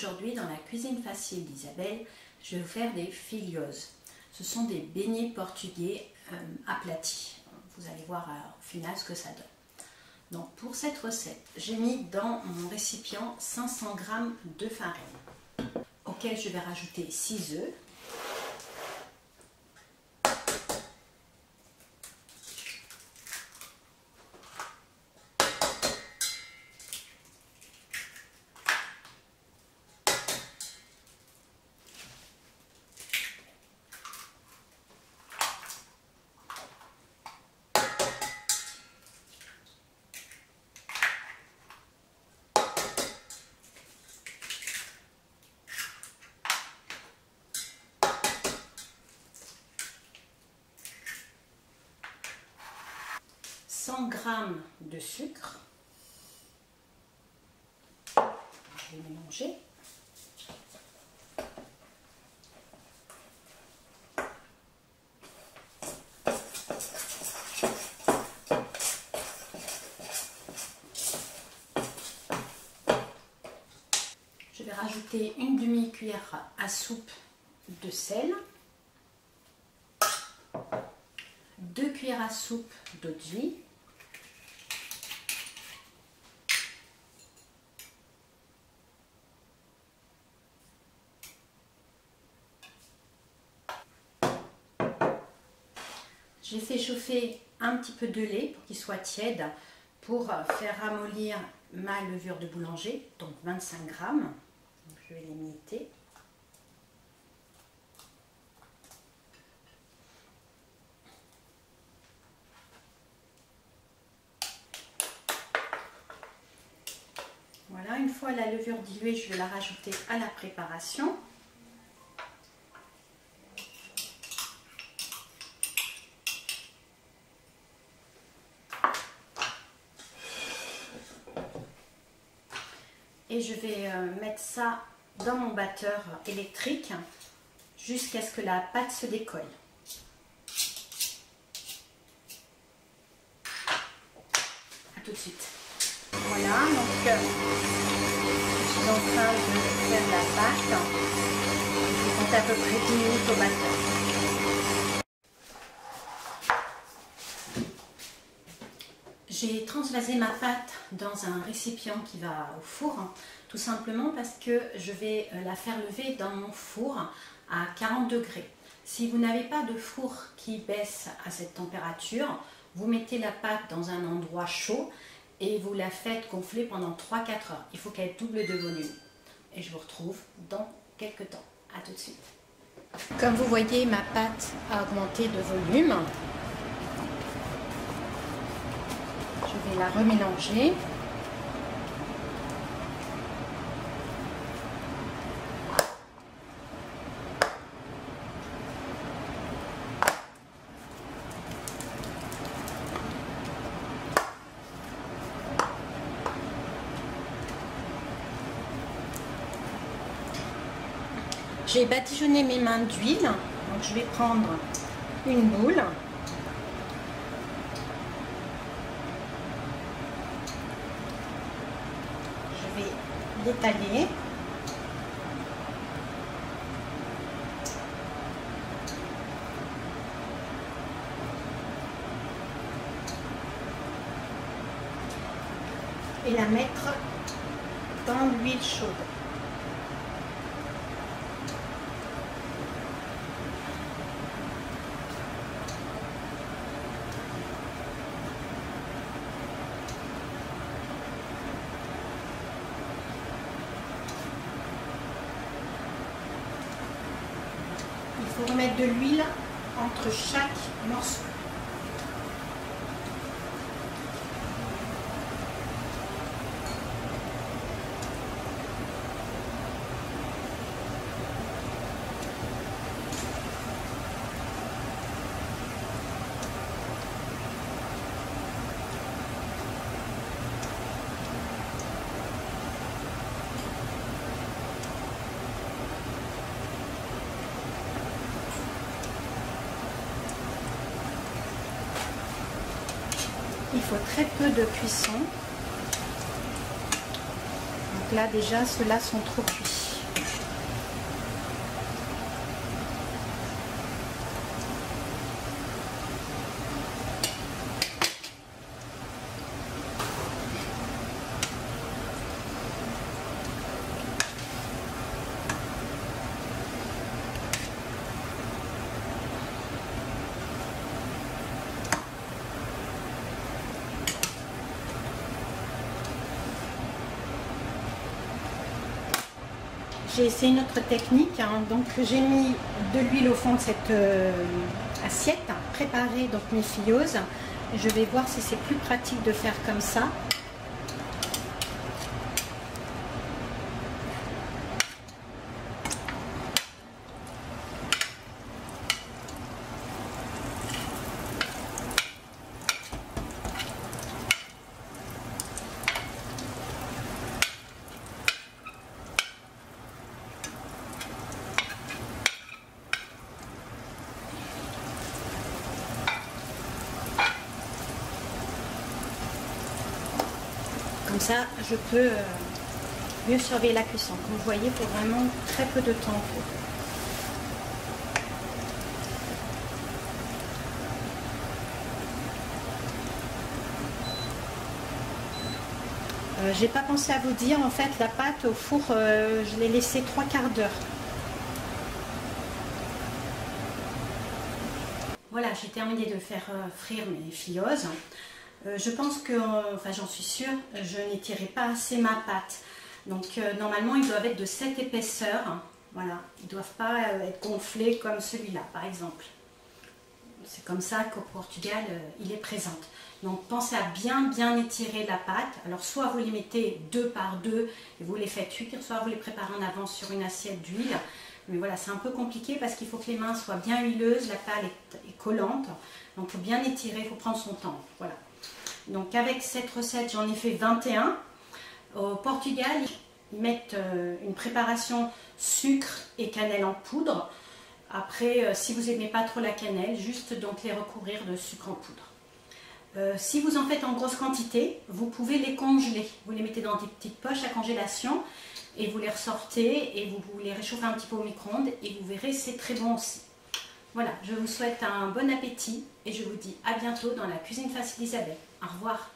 Aujourd'hui, dans la cuisine facile d'Isabelle, je vais vous faire des filhos. Ce sont des beignets portugais aplatis. Vous allez voir au final ce que ça donne. Donc pour cette recette, j'ai mis dans mon récipient 500 g de farine, auquel je vais rajouter 6 œufs. G de sucre. Je vais mélanger. Je vais rajouter une demi-cuillère à soupe de sel, 2 cuillères à soupe d'eau de vie, j'ai fait chauffer un petit peu de lait pour qu'il soit tiède pour faire ramollir ma levure de boulanger, donc 25 g. Donc je vais l'émietter. Voilà, une fois la levure diluée, je vais la rajouter à la préparation. Et je vais mettre ça dans mon batteur électrique jusqu'à ce que la pâte se décolle. A tout de suite. Voilà, donc je suis en train de faire la pâte. Je compte à peu près 10 minutes au batteur. J'ai transvasé ma pâte dans un récipient qui va au four, tout simplement parce que je vais la faire lever dans mon four à 40 degrés. Si vous n'avez pas de four qui baisse à cette température, vous mettez la pâte dans un endroit chaud et vous la faites gonfler pendant 3-4 heures. Il faut qu'elle double de volume. Et je vous retrouve dans quelques temps. A tout de suite. Comme vous voyez, ma pâte a augmenté de volume. Je vais la remélanger. J'ai badigeonné mes mains d'huile, donc je vais prendre une boule. Je vais l'étaler. Et la mettre dans l'huile chaude. Il faut remettre de l'huile entre chaque morceau. Il faut très peu de cuisson. Donc là déjà, ceux-là sont trop cuits. J'ai essayé une autre technique, hein. Donc j'ai mis de l'huile au fond de cette assiette, hein, préparée donc mes filleuses. Je vais voir si c'est plus pratique de faire comme ça. Comme ça, je peux mieux surveiller la cuisson. Comme vous voyez, il faut vraiment très peu de temps. J'ai pas pensé à vous dire, en fait, la pâte au four, je l'ai laissée 3/4 d'heure. Voilà, j'ai terminé de faire frire mes filleuses. Je pense que, enfin j'en suis sûre, je n'étirerai pas assez ma pâte. Donc normalement ils doivent être de cette épaisseur. Voilà, ils ne doivent pas être gonflés comme celui-là par exemple. C'est comme ça qu'au Portugal il est présent. Donc pensez à bien étirer la pâte. Alors soit vous les mettez 2 par 2 et vous les faites cuire, soit vous les préparez en avance sur une assiette d'huile. Mais voilà, c'est un peu compliqué parce qu'il faut que les mains soient bien huileuses, la pâte est collante. Donc il faut bien étirer, il faut prendre son temps. Voilà. Donc avec cette recette, j'en ai fait 21. Au Portugal, ils mettent une préparation sucre et cannelle en poudre. Après, si vous n'aimez pas trop la cannelle, juste donc les recouvrir de sucre en poudre. Si vous en faites en grosse quantité, vous pouvez les congeler. Vous les mettez dans des petites poches à congélation et vous les ressortez et vous les réchauffez un petit peu au micro-ondes et vous verrez, c'est très bon aussi. Voilà, je vous souhaite un bon appétit et je vous dis à bientôt dans la cuisine facile d'Isabelle. Au revoir.